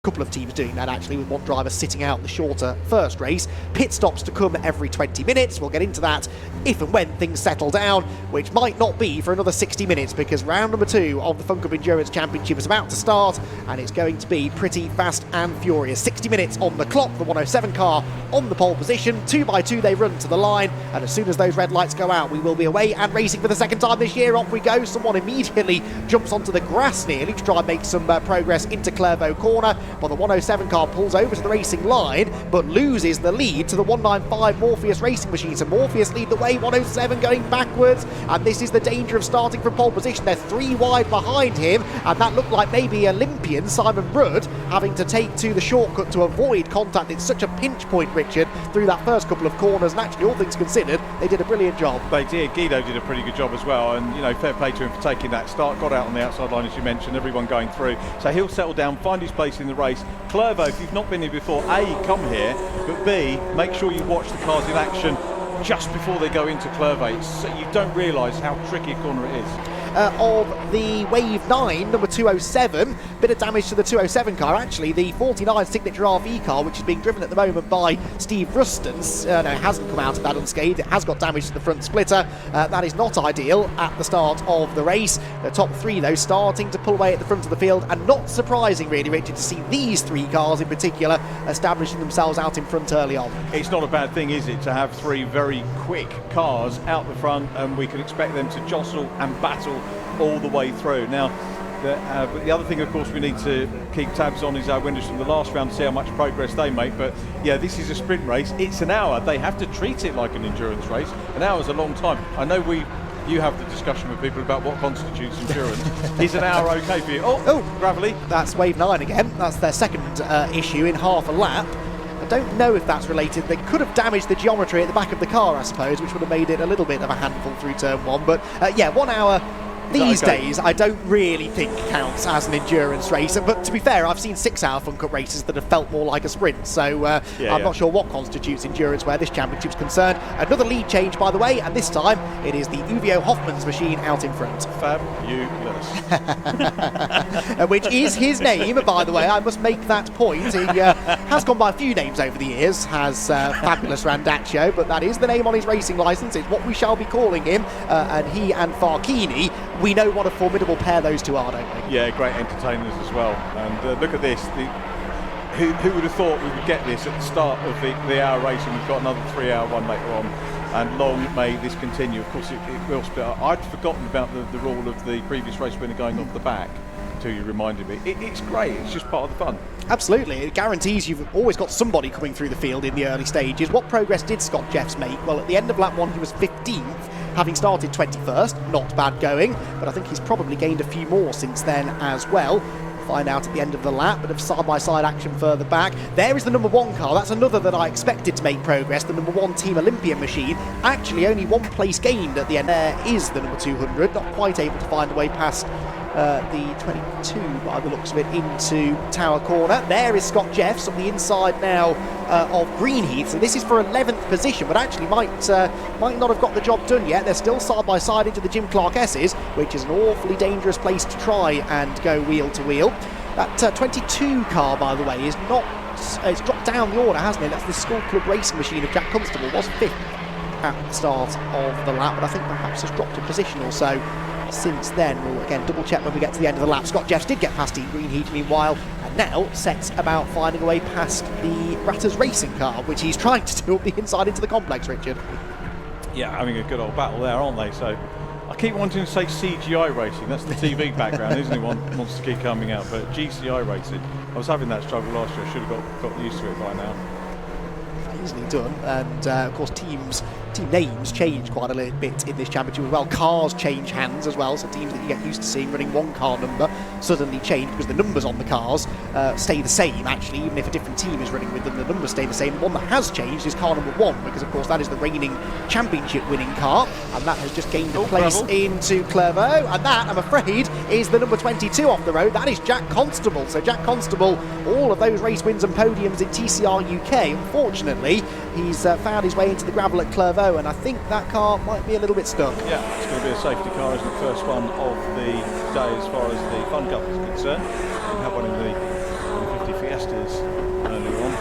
Couple of teams doing that actually, with one driver sitting out the shorter first race. Pit stops to come every 20 minutes. We'll get into that if and when things settle down, which might not be for another 60 minutes, because round number 2 of the Fun Cup Endurance Championship is about to start, and it's going to be pretty fast and furious. 60 minutes on the clock, the 107 car on the pole position. 2 by 2 they run to the line, and as soon as those red lights go out, we will be away and racing for the second time this year. Off we go. Someone immediately jumps onto the grass nearly to try and make some progress into Clairvaux corner. But the 107 car pulls over to the racing line, but loses the lead to the 195 Morpheus Racing Machine. So Morpheus lead the way, 107 going backwards, and this is the danger of starting from pole position. They're 3 wide behind him, and that looked like maybe Olympian Simon Rudd having to take to the shortcut to avoid contact. It's such a pinch point, Richard, through that first couple of corners, and actually, all things considered, they did a brilliant job. They did. Guido did a pretty good job as well, and you know, fair play to him for taking that start. Got out on the outside line, as you mentioned, everyone going through. So he'll settle down, find his place in the race. Clairvaux, if you've not been here before, A, come here, but B, make sure you watch the cars in action just before they go into Clairvaux. You don't realise how tricky a corner it is. Of the Wave 9, number 207. Bit of damage to the 207 car, actually. The 49 Signature RV car, which is being driven at the moment by Steve Ruston, no, it hasn't come out of that unscathed. It has got damage to the front splitter. That is not ideal at the start of the race. The top 3, though, starting to pull away at the front of the field, and not surprising, really, Richard, to see these 3 cars in particular establishing themselves out in front early on. It's not a bad thing, is it, to have 3 very quick cars out the front, and we can expect them to jostle and battle all the way through. Now, but the other thing, of course, we need to keep tabs on is our winners from the last round to see how much progress they make. But yeah, this is a sprint race. It's an hour. They have to treat it like an endurance race. An hour is a long time. I know you have the discussion with people about what constitutes endurance. Is an hour okay for you? Oh, gravelly. That's Wave 9 again. That's their second issue in half a lap. I don't know if that's related. They could have damaged the geometry at the back of the car, I suppose, which would have made it a little bit of a handful through turn 1. But yeah, 1 hour these days I don't really think counts as an endurance race. But to be fair, I've seen 6-hour Fun Cup races that have felt more like a sprint. So I'm not sure what constitutes endurance where this championship's concerned. Another lead change, by the way, and this time it is the Uvio Hoffman's machine out in front. Fabulous. Which is his name, by the way. I must make that point. He has gone by a few names over the years, has Fabulous Randaccio, but that is the name on his racing licence. It's what we shall be calling him. And he and Farchini, we know what a formidable pair those two are, don't we? Yeah, great entertainers as well. And look at this. Who would have thought we would get this at the start of the hour race, and we've got another 3-hour one later on. And long may this continue. Of course, it will split up. I'd forgotten about the rule of the previous race winner going off the back until you reminded me. It's great. It's just part of the fun. Absolutely. It guarantees you've always got somebody coming through the field in the early stages. What progress did Scott Jeffs make? Well, at the end of lap 1, he was 15th. Having started 21st, not bad going, but I think he's probably gained a few more since then as well. We'll find out at the end of the lap, bit of side-by-side action further back. There is the number 1 car. That's another that I expected to make progress, the number 1 Team Olympian machine. Actually, only 1 place gained at the end. There is the number 200, not quite able to find a way past the 22 by the looks of it into Tower Corner. There is Scott Jeffs on the inside now of Greenheath. So this is for 11th position, but actually might not have got the job done yet. They're still side by side into the Jim Clark S's, which is an awfully dangerous place to try and go wheel to wheel. That 22 car, by the way, is not. It's dropped down the order, hasn't it? That's the School Club Racing Machine of Jack Constable. Was 5th at the start of the lap, but I think perhaps has dropped a position or so since then. We'll again double check when we get to the end of the lap. Scott Jeffs did get past Dean Greenheath meanwhile, and now sets about finding a way past the Ratters Racing car, which he's trying to do up the inside into the complex, Richard. Yeah, having a good old battle there, aren't they? So I keep wanting to say CGI racing. That's the TV background, isn't it? One wants to keep coming out, but GCI racing. I was having that struggle last year. I should have got used to it by now. Easily done, and of course team names change quite a little bit in this championship as well. Cars change hands as well, so teams that you get used to seeing running 1 car number suddenly change because the numbers on the cars stay the same. Actually, even if a different team is running with them, the numbers stay the same. The one that has changed is car number 1, because of course that is the reigning championship winning car, and that has just gained a place into Clairvaux, and that, I'm afraid, is the number 22 off the road. That is Jack Constable. So Jack Constable, all of those race wins and podiums in TCR UK. Unfortunately, he's found his way into the gravel at Clairvaux, and I think that car might be a little bit stuck. Yeah, it's going to be a safety car, isn't it? First one of the day as far as the Fun Cup is concerned. We have one in the 150 Fiesta Masters earlier on.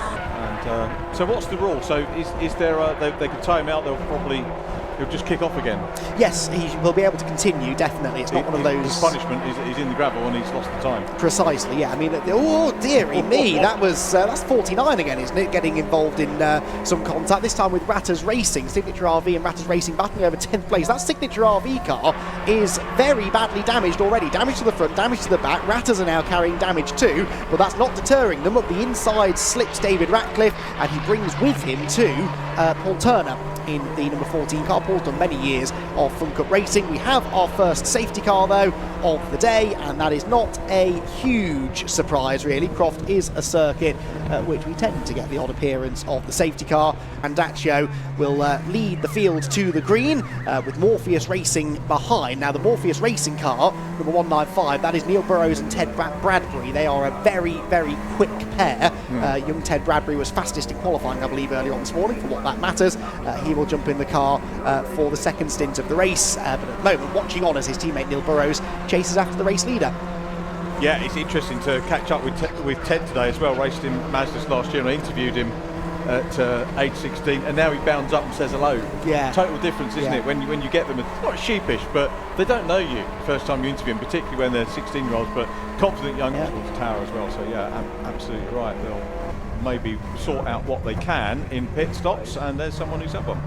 And so what's the rule? So is there they could time out, he'll just kick off again? Yes, he will be able to continue, definitely. It's not one of those... His punishment is in the gravel and he's lost the time. Precisely, yeah. I mean, oh, dearie me, that's 49 again, isn't it? Getting involved in some contact, this time with Ratters Racing. Signature RV and Ratters Racing battling over 10th place. That Signature RV car is very badly damaged already. Damage to the front, damage to the back. Ratters are now carrying damage too, but that's not deterring them. Up the inside slips David Ratcliffe, and he brings with him too Paul Turner in the number 14 car. Paul's done many years of Fun Cup racing. We have our first safety car though of the day, and that is not a huge surprise really. Croft is a circuit which we tend to get the odd appearance of the safety car, and Dacio will lead the field to the green with Morpheus Racing behind. Now the Morpheus Racing car, number 195, that is Neil Burrows and Ted Bradbury. They are a very, very quick pair. Young Ted Bradbury was fastest in qualifying, I believe, earlier on this morning, for what that matters. He will jump in the car for the second stint of the race, but at the moment watching on as his teammate Neil Burrows chases after the race leader. Yeah, it's interesting to catch up with Ted today as well. Raced in Mazdas last year and I interviewed him at age 16, and now he bounds up and says hello. Yeah. Total difference, isn't it? When you get them, it's not sheepish, but they don't know you first time you interview them, particularly when they're 16-year-olds, but confident young people to tower as well. So yeah, absolutely right. They'll maybe sort out what they can in pit stops, and there's someone who's up on.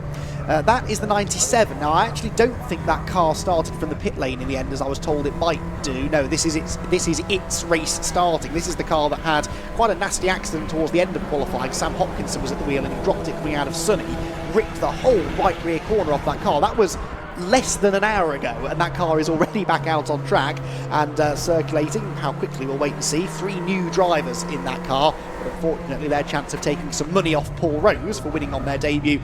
That is the 97. Now, I actually don't think that car started from the pit lane in the end, as I was told it might do. No, this is its race starting. This is the car that had quite a nasty accident towards the end of qualifying. Sam Hopkinson was at the wheel and he dropped it coming out of Sunny, ripped the whole right rear corner off that car. That was less than an hour ago, and that car is already back out on track and circulating. How quickly we'll wait and see. 3 new drivers in that car, but unfortunately their chance of taking some money off Paul Rose for winning on their debut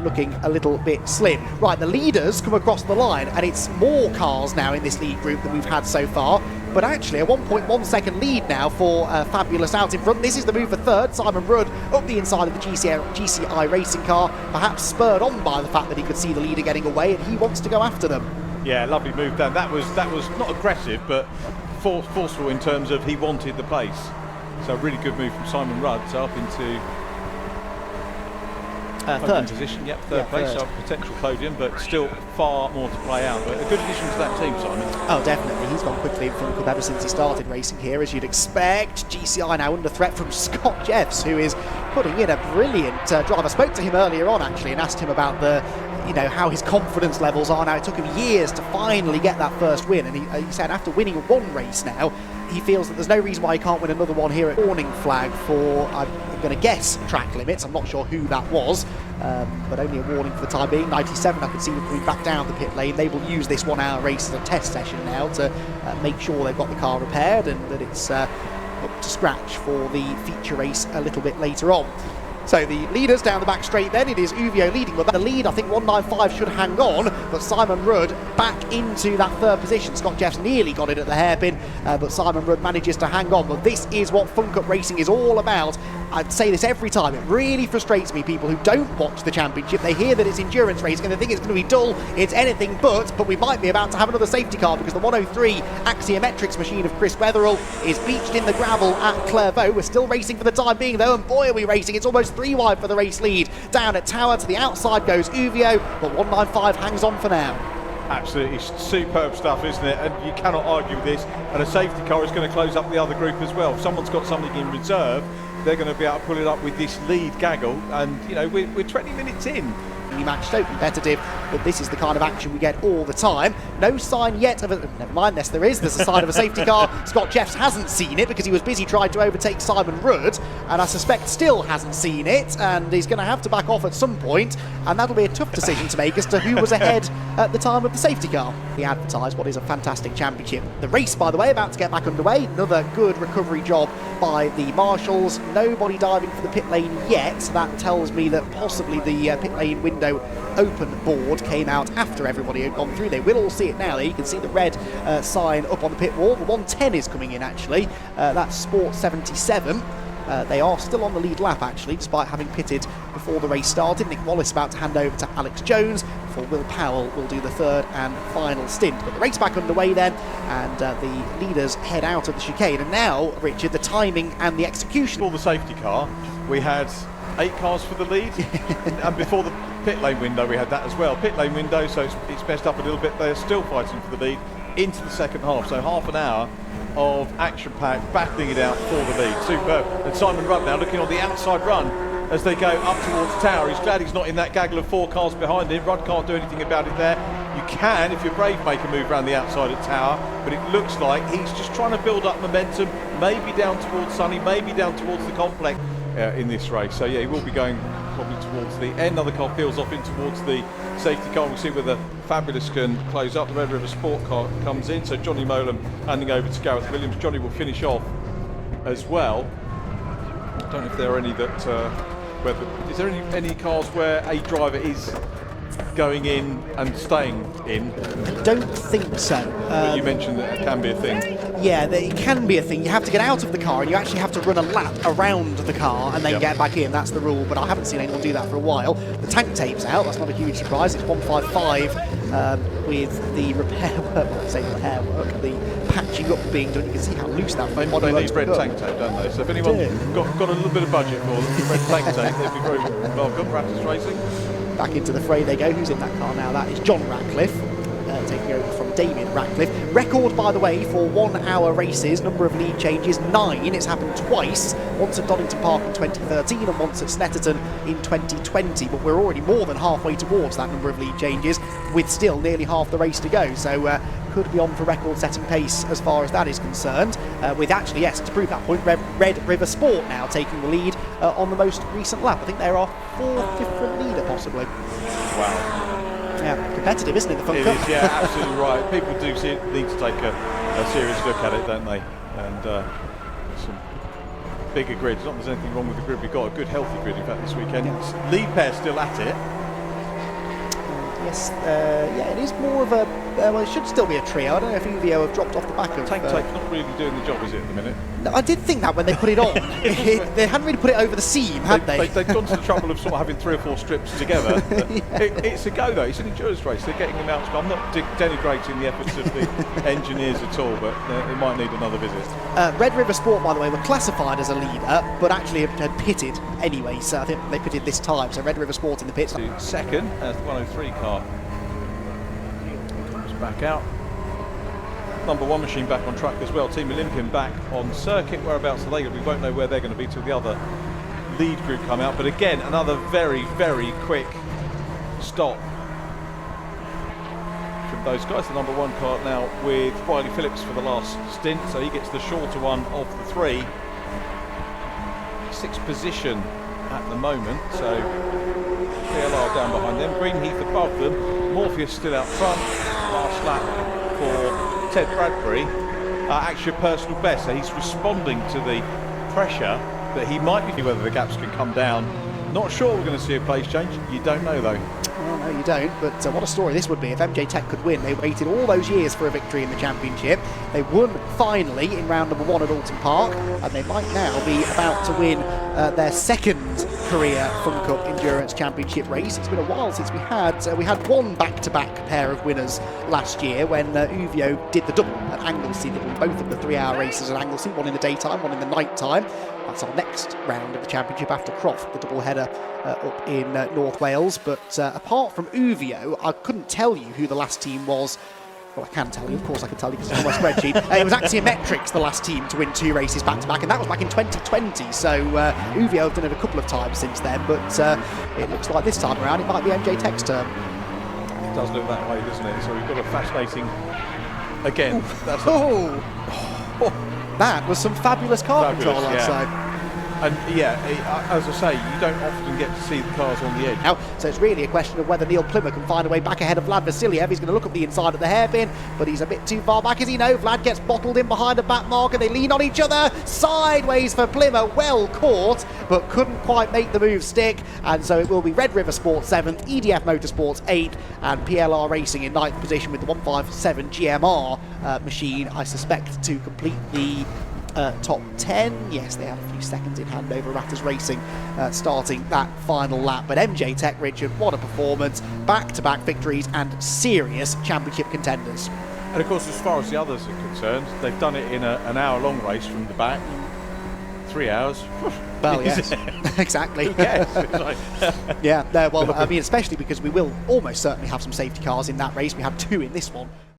looking a little bit slim. Right, the leaders come across the line, and it's more cars now in this lead group than we've had so far, but actually a 1.1 second lead now for Fabulous out in front. This is the move for third. Simon Rudd up the inside of the GCI racing car, perhaps spurred on by the fact that he could see the leader getting away and he wants to go after them. Yeah, lovely move down. That was not aggressive, but forceful in terms of he wanted the place. So a really good move from Simon Rudd, so up into third position. Yep, third place. Third. So potential podium, but still far more to play out. But a good addition to that team, Simon. Oh, definitely. He's gone quickly in Fun Cup ever since he started racing here, as you'd expect. GCI now under threat from Scott Jeffs, who is putting in a brilliant drive. I spoke to him earlier on actually and asked him about how his confidence levels are now. It took him years to finally get that first win, and he said after winning one race now, he feels that there's no reason why he can't win another one here at warning flag for, I'm going to guess, track limits. I'm not sure who that was, but only a warning for the time being. 97, I can see them coming back down the pit lane. They will use this 1 hour race as a test session now to make sure they've got the car repaired and that it's up to scratch for the feature race a little bit later on. So the leaders down the back straight then, it is Uvio leading, but the lead, I think 195 should hang on, but Simon Rudd back into that third position. Scott Jeffs nearly got it at the hairpin, but Simon Rudd manages to hang on. But this is what Fun Cup racing is all about. I'd say this every time, it really frustrates me, people who don't watch the championship. They hear that it's endurance racing and they think it's going to be dull, it's anything but we might be about to have another safety car, because the 103 Axiometrics machine of Chris Wetherill is beached in the gravel at Clairvaux. We're still racing for the time being though, and boy are we racing. It's almost 3 wide for the race lead. Down at Tower, to the outside goes Uvio, but 195 hangs on for now. Absolutely superb stuff, isn't it? And you cannot argue with this. And a safety car is going to close up the other group as well. If someone's got something in reserve, they're going to be able to pull it up with this lead gaggle. And you know, we're 20 minutes in. Match so competitive, but this is the kind of action we get all the time. No sign yet of never mind, yes there is, there's a sign of a safety car. Scott Jeffs hasn't seen it because he was busy trying to overtake Simon Rudd, and I suspect still hasn't seen it, and he's going to have to back off at some point, and that'll be a tough decision to make as to who was ahead at the time of the safety car. He advertised what is a fantastic championship. The race, by the way, about to get back underway. Another good recovery job by the marshals. Nobody diving for the pit lane yet. That tells me that possibly the pit lane window open board came out after everybody had gone through. They will all see it now. You can see the red sign up on the pit wall. The 110 is coming in actually. That's Sport 77. They are still on the lead lap, actually, despite having pitted before the race started. Nick Wallace about to hand over to Alex Jones before Will Powell will do the third and final stint. But the race back underway then, and the leaders head out of the chicane. And now, Richard, the timing and the execution. Before the safety car, we had 8 cars for the lead, and before the pit lane window we had that as well. Pit lane window, so it's messed up a little bit. They're still fighting for the lead into the second half, so half an hour of action-packed, battling it out for the lead. Superb. And Simon Rudd now looking on the outside run as they go up towards Tower. He's glad he's not in that gaggle of 4 cars behind him. Rudd can't do anything about it there. You can, if you're brave, make a move around the outside at Tower, but it looks like he's just trying to build up momentum, maybe down towards Sunny, maybe down towards the complex in this race. So yeah, he will be going probably towards the end. Another car peels off in towards the safety car. We'll see whether Fabulous can close up. The Red River Sport car comes in, so Johnny Molam handing over to Gareth Williams. Johnny will finish off as well. I don't know if there are any that is there any cars where a driver is going in and staying in? I don't think so. But you mentioned that it can be a thing. Yeah, it can be a thing. You have to get out of the car and you actually have to run a lap around the car and then get back in. That's the rule, but I haven't seen anyone do that for a while. The tank tape's out. That's not a huge surprise. It's 155 with the repair work, the patching up being done. You can see how loose that foam body works. They need red tank tape, don't they? So if anyone's got a little bit of budget for them, red tank tape, they'd be very welcome. Practice racing. Back into the fray they go. Who's in that car now? That is John Ratcliffe, taking over from Damien Ratcliffe. Record, by the way, for 1 hour races, number of lead changes, 9. It's happened twice, once at Donington Park in 2013 and once at Snetterton in 2020. But we're already more than halfway towards that number of lead changes, with still nearly half the race to go. So could be on for record-setting pace as far as that is concerned. With actually, yes, to prove that point, Red River Sport now taking the lead on the most recent lap. I think there are 4 different leaders, possibly. Wow. Yeah, competitive, isn't it, the Fun It Cup? is, yeah, absolutely right. People do need to take a serious look at it, don't they? And some bigger grids. Not that there's anything wrong with the grid. We've got a good, healthy grid, in fact, this weekend. Yeah. Lead pair still at it. Yes, yeah, it is more of a... well, it should still be a trio. I don't know if Uvio have dropped off the back of... Tank tape's not really doing the job, is it, at the minute? No, I did think that when they put it on. They hadn't really put it over the seam, had they? They've gone to the trouble of sort of having 3 or 4 strips together. It's a go, though. It's an endurance race. They're getting them out. I'm not denigrating the efforts of the engineers at all, but they might need another visit. Red River Sport, by the way, were classified as a leader, but actually had pitted anyway, so I think they pitted this time. So Red River Sport in the pits. Second, as the 103 car comes back out. Number 1 machine back on track as well. Team Olympian back on circuit. Whereabouts are they? We won't know where they're going to be till the other lead group come out. But again, another very, very quick stop from those guys. The number 1 car now with Riley Phillips for the last stint, so he gets the shorter one of the 3. 6th position at the moment, so PLR down behind them, Greenheath above them, Morpheus still out front. Last lap for Ted Bradbury, actually a personal best, so he's responding to the pressure that he might be, whether the gaps can come down. Not sure we're going to see a place change. You don't know, though. Well, no, you don't, but what a story this would be if MJ Tech could win. They waited all those years for a victory in the championship. They won finally in round number 1 at Alton Park, and they might now be about to win their 2nd career Fun Cup Endurance Championship race. It's been a while since we had one back-to-back pair of winners last year when Uvio did the double at Anglesey. They won both of the 3-hour races at Anglesey, one in the daytime, one in the night time. That's our next round of the championship after Croft, the double header up in North Wales. But apart from Uvio, I couldn't tell you who the last team was. Well, I can tell you, of course I can tell you because it's on my spreadsheet. It was Axiometrics, the last team to win 2 races back-to-back, and that was back in 2020. So Uvio have done it a couple of times since then, but it looks like this time around it might be MJ Tech's turn. It does look that way, doesn't it? So we've got a fascinating... Again, that's that was some fabulous car control, I'd say. And yeah, as I say, you don't often get to see the cars on the edge. Now, so it's really a question of whether Neil Plymmer can find a way back ahead of Vlad Vasiliev. He's going to look up the inside of the hairpin, but he's a bit too far back, as you know. Vlad gets bottled in behind a back marker. They lean on each other. Sideways for Plymmer. Well caught, but couldn't quite make the move stick. And so it will be Red River Sports 7th, EDF Motorsports 8th, and PLR Racing in 9th position with the 157 GMR machine, I suspect, to complete the top 10. Yes, they had a few seconds in hand over Ratters Racing starting that final lap. But MJ Tech, Richard, what a performance. Back-to-back victories and serious championship contenders. And of course, as far as the others are concerned, they've done it in an hour-long race from the back. 3 hours. Well, yes, exactly. Yeah, well, I mean, especially because we will almost certainly have some safety cars in that race. We had 2 in this one.